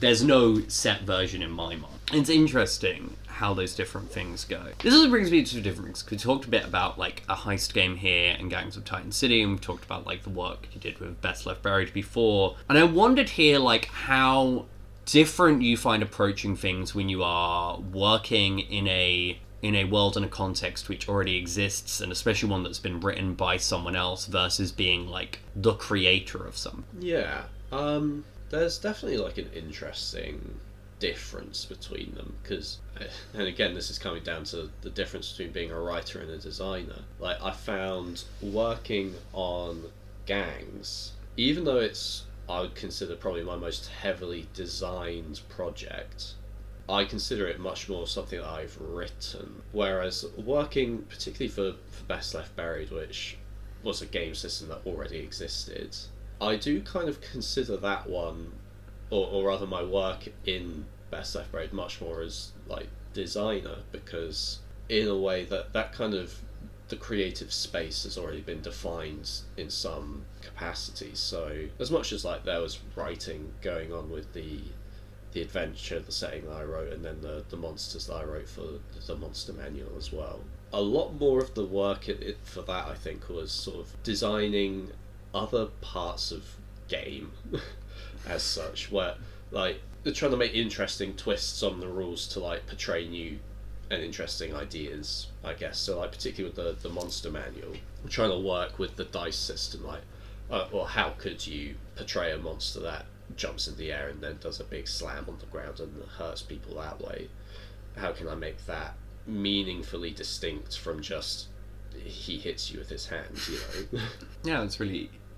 there's no set version in my mind. It's interesting how those different things go. This also brings me to different things, because we talked a bit about, like, a heist game here and Gangs of Titan City, and we talked about, like, the work you did with Best Left Buried before. And I wondered here, like, how different you find approaching things when you are working in a world and a context which already exists, and especially one that's been written by someone else, versus being, like, the creator of something. Yeah. There's definitely, like, an interesting difference between them, because, and again, this is coming down to the difference between being a writer and a designer. Like, I found working on Gangs, even though I would consider probably my most heavily designed project, I consider it much more something that I've written. Whereas working particularly for Best Left Buried, which was a game system that already existed, I do kind of consider that one, or rather my work in Best Left Buried, much more as, like, designer, because in a way that kind of the creative space has already been defined in some capacity. So as much as, like, there was writing going on with the adventure, the setting that I wrote, and then the monsters that I wrote for the monster manual as well, a lot more of the work for that, I think, was sort of designing other parts of game as such, where, like, they're trying to make interesting twists on the rules to, like, portray new and interesting ideas, I guess. So, like, particularly with the monster manual, I'm trying to work with the dice system, like, well, how could you portray a monster that jumps in the air and then does a big slam on the ground and hurts people that way? How can I make that meaningfully distinct from just he hits you with his hands, Yeah,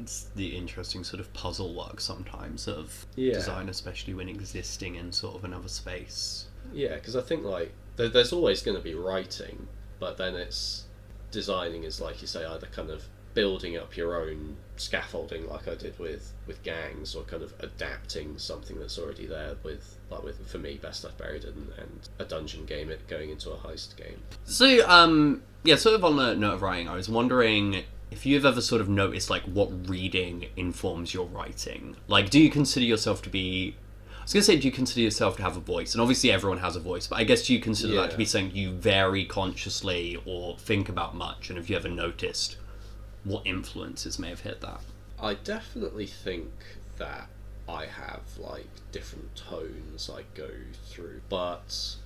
it's the interesting sort of puzzle work sometimes of Yeah. design, especially when existing in sort of another space. Yeah, because I think, like, there's always going to be writing, but then it's designing is, like you say, either kind of building up your own scaffolding, like I did with Gangs, or kind of adapting something that's already there with for me, Best Left Buried and a dungeon game, it going into a heist game. So, yeah, sort of on the note of writing, I was wondering if you've ever sort of noticed, like, what reading informs your writing. Like, do you consider yourself to be... I was going to say, do you consider yourself to have a voice? And obviously everyone has a voice, but I guess do you consider that to be something you very consciously or think about much? And have you ever noticed what influences may have hit that? I definitely think that I have, like, different tones I go through, but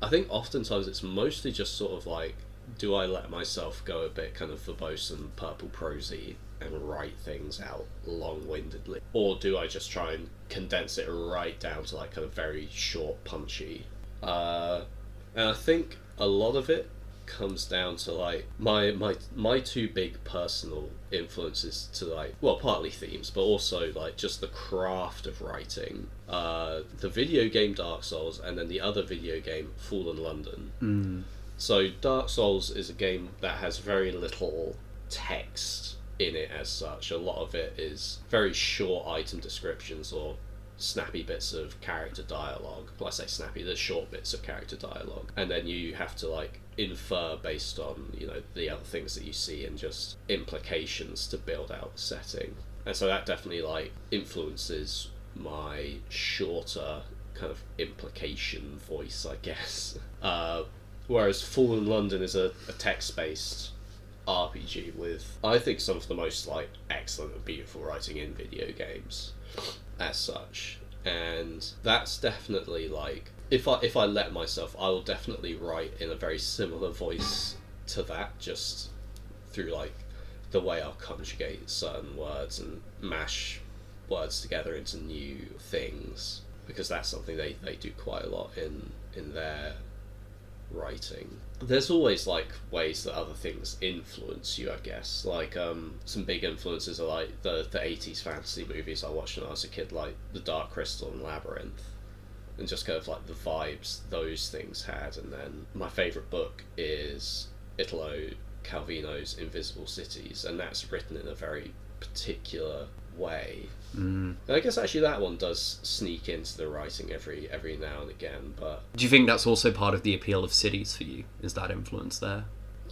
I think oftentimes it's mostly just sort of like, do I let myself go a bit kind of verbose and purple prosy and write things out long-windedly, or do I just try and condense it right down to, like, kind of very short, punchy? And I think a lot of it comes down to, like, my two big personal influences to, like, well, partly themes, but also, like, just the craft of writing. The video game Dark Souls, and then the other video game Fallen London. So Dark Souls is a game that has very little text in it as such. A lot of it is very short item descriptions or snappy bits of character dialogue. Well, I say snappy, there's short bits of character dialogue. And then you have to, like, infer based on, the other things that you see and just implications to build out the setting. And so that definitely, like, influences my shorter kind of implication voice, I guess. Whereas Fallen London is a text-based RPG with, I think, some of the most like excellent and beautiful writing in video games as such. And that's definitely like, if I let myself, I will definitely write in a very similar voice to that, just through like the way I'll conjugate certain words and mash words together into new things, because that's something they do quite a lot in their writing. There's always like ways that other things influence you, I guess. Like some big influences are like the 80s fantasy movies I watched when I was a kid, like The Dark Crystal and Labyrinth, and just kind of like the vibes those things had. And then my favourite book is Italo Calvino's Invisible Cities, and that's written in a very particular way. And I guess actually that one does sneak into the writing every now and again. But Do you think that's also part of the appeal of cities for you? Is that influence there?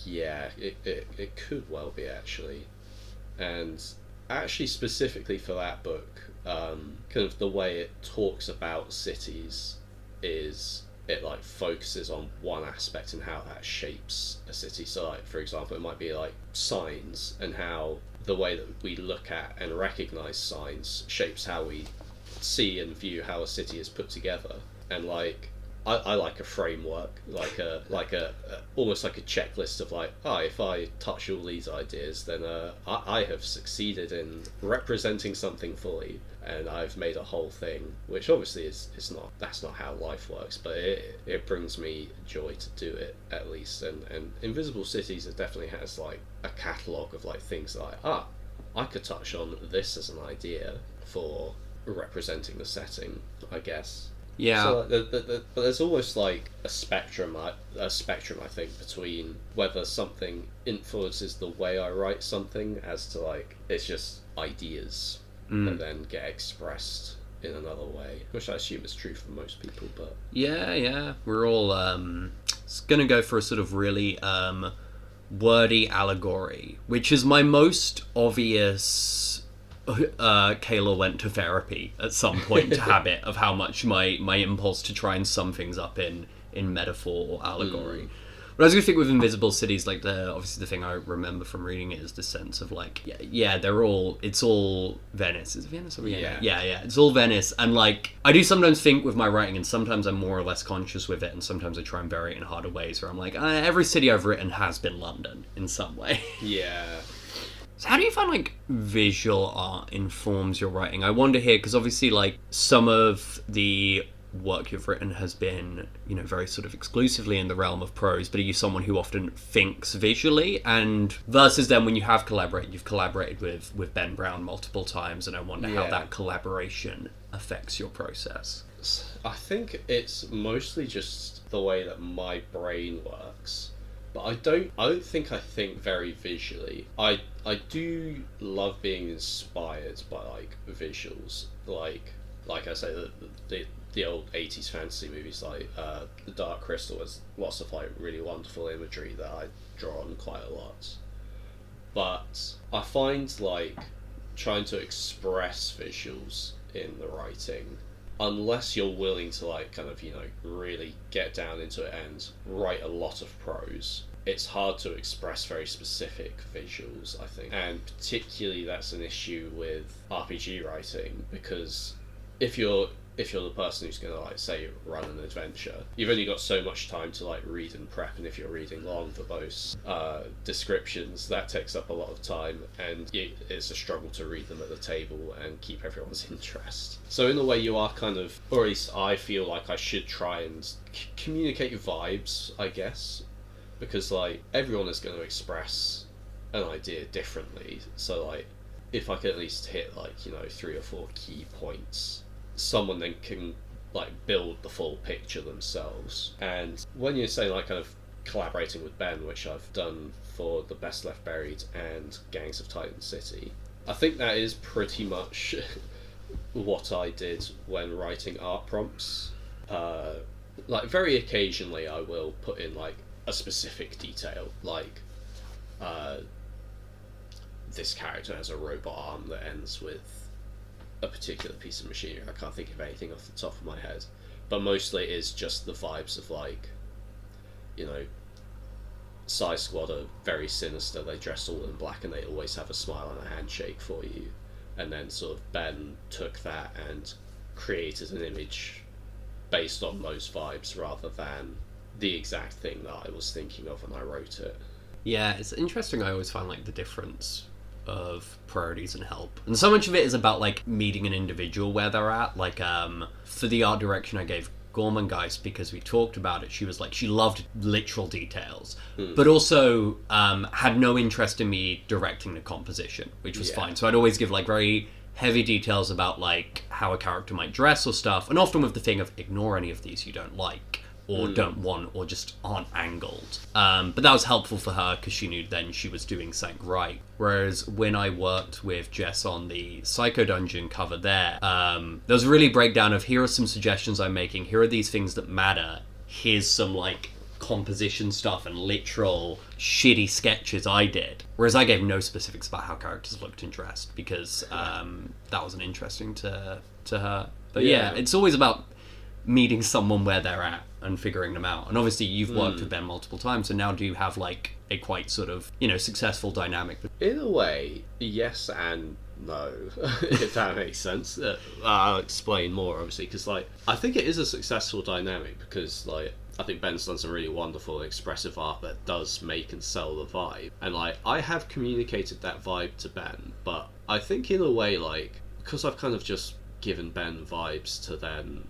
yeah, it could well be, actually. And actually specifically for that book, kind of the way it talks about cities is it like focuses on one aspect and how that shapes a city. So like, for example, it might be like signs, and how the way that we look at and recognize signs shapes how we see and view how a city is put together. And like I like a framework, like a almost like a checklist of like, if I touch all these ideas, then I have succeeded in representing something fully, and I've made a whole thing. Which obviously is not, that's not how life works, but it brings me joy to do it, at least. And Invisible Cities, it definitely has like a catalogue of like things like, I could touch on this as an idea for representing the setting, I guess. Yeah. So, but there's almost like a spectrum, I think, between whether something influences the way I write something, as to like it's just ideas that then get expressed in another way, which I assume is true for most people. But Yeah. We're all gonna go for a sort of really wordy allegory, which is my most obvious. Kayla went to therapy at some point habit of how much my impulse to try and sum things up in metaphor or allegory. But I was going to think with Invisible Cities, like obviously the thing I remember from reading it is the sense of like, it's all Venice. Is it Venice or Vienna? Yeah, it's all Venice. And like, I do sometimes think with my writing, and sometimes I'm more or less conscious with it, and sometimes I try and vary it in harder ways, where I'm like, every city I've written has been London in some way. yeah. So how do you find like visual art informs your writing? I wonder here, because obviously like some of the work you've written has been, very sort of exclusively in the realm of prose, but are you someone who often thinks visually? And versus then when you have collaborated, you've collaborated with Ben Brown multiple times, and I wonder how that collaboration affects your process. I think it's mostly just the way that my brain works. But I don't think I think very visually. I do love being inspired by like visuals, like I say the old 80s fantasy movies, like The Dark Crystal has lots of like really wonderful imagery that I draw on quite a lot. But I find like trying to express visuals in the writing, unless you're willing to like kind of really get down into it and write a lot of prose, it's hard to express very specific visuals, I think. And particularly that's an issue with RPG writing, because if you're the person who's going to like say run an adventure, you've only got so much time to like read and prep, and if you're reading long verbose descriptions, that takes up a lot of time, and it's a struggle to read them at the table and keep everyone's interest. So in a way you are kind of, or at least I feel like I should try and communicate vibes, I guess, because like everyone is going to express an idea differently. So like if I could at least hit like 3 or 4 key points, someone then can like build the full picture themselves. And when you're saying like kind of collaborating with Ben, which I've done for The Best Left Buried and Gangs of Titan City, I think that is pretty much what I did when writing art prompts. Like very occasionally I will put in like a specific detail, like this character has a robot arm that ends with a particular piece of machinery. I can't think of anything off the top of my head, but mostly it is just the vibes of like, you know, Psy Squad are very sinister. They dress all in black and they always have a smile and a handshake for you. And then sort of Ben took that and created an image based on those vibes rather than the exact thing that I was thinking of when I wrote it. Yeah, it's interesting. I always find like the difference of priorities and help, and so much of it is about like meeting an individual where they're at. Like for the art direction I gave Gormangeist, because we talked about it, she was like, she loved literal details, but also had no interest in me directing the composition, which was fine. So I'd always give like very heavy details about like how a character might dress or stuff, and often with the thing of ignore any of these you don't like or don't want or just aren't angled. But that was helpful for her because she knew then she was doing something right. Whereas when I worked with Jess on the Psycho Dungeon cover there was a really breakdown of, here are some suggestions I'm making, here are these things that matter, here's some like composition stuff and literal shitty sketches I did. Whereas I gave no specifics about how characters looked and dressed because that wasn't interesting to her. But yeah, it's always about meeting someone where they're at and figuring them out. And obviously you've worked with Ben multiple times, and now do you have like a quite sort of, you know, successful dynamic? In a way, yes and no, if that makes sense. I'll explain more, obviously, because like I think it is a successful dynamic because like I think Ben's done some really wonderful expressive art that does make and sell the vibe, and like I have communicated that vibe to Ben, but I think in a way, like, because I've kind of just given Ben vibes to then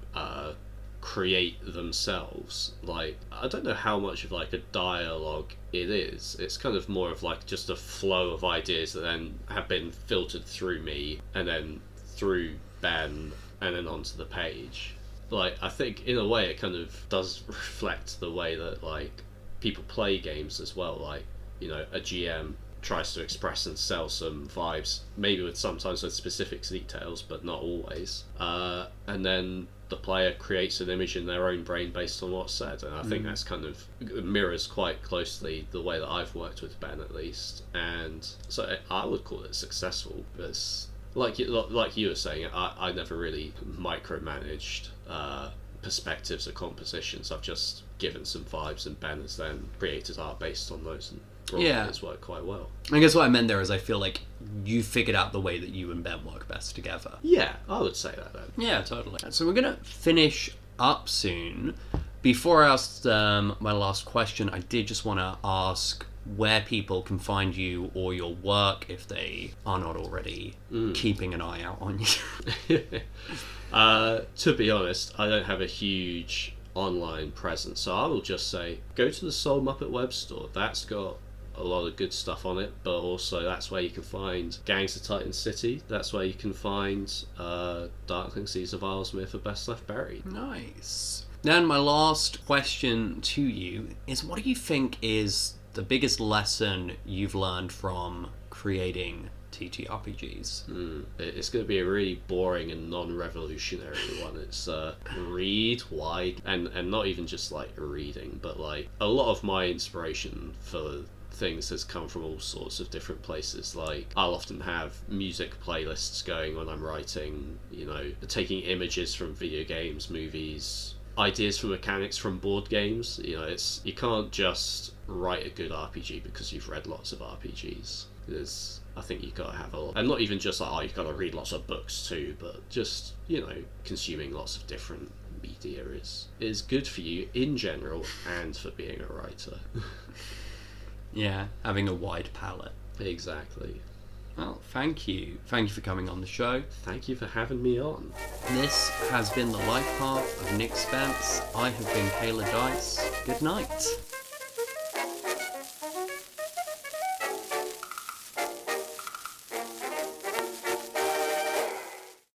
create themselves, like I don't know how much of like a dialogue it is. It's kind of more of like just a flow of ideas that then have been filtered through me and then through Ben and then onto the page. Like I think in a way it kind of does reflect the way that like people play games as well. Like, you know, a GM tries to express and sell some vibes, maybe with sometimes with specific details, but not always. And then the player creates an image in their own brain based on what's said, and I think that's kind of mirrors quite closely the way that I've worked with Ben, at least. And so I would call it successful, because like you were saying, I never really micromanaged perspectives or compositions. I've just given some vibes, and Ben has then created art based on those, and it's worked quite well. I guess what I meant there is I feel like you figured out the way that you and Ben work best together. Yeah, I would say that then. Yeah, totally. So we're going to finish up soon. Before I asked my last question, I did just want to ask where people can find you or your work if they are not already keeping an eye out on you. To be honest, I don't have a huge online presence, so I will just say go to the Soul Muppet web store. That's got a lot of good stuff on it, but also that's where you can find Gangs of Titan City. That's where you can find Darkling Seas of Islesmere for Best Left Buried. Nice. Then my last question to you is, what do you think is the biggest lesson you've learned from creating TTRPGs? It's going to be a really boring and non-revolutionary one. It's read wide, and not even just like reading, but like a lot of my inspiration for things has come from all sorts of different places. Like I'll often have music playlists going when I'm writing, you know, taking images from video games, movies, ideas for mechanics from board games. You know, it's, you can't just write a good RPG because you've read lots of RPGs. There's, I think you've got to have a lot, and not even just like, oh, you've got to read lots of books too, but just, you know, consuming lots of different media is good for you in general and for being a writer. Yeah, having a wide palette. Exactly. Well, thank you. Thank you for coming on the show. Thank you for having me on. This has been the life path of Nick Spence. I have been Kayla Dice. Good night.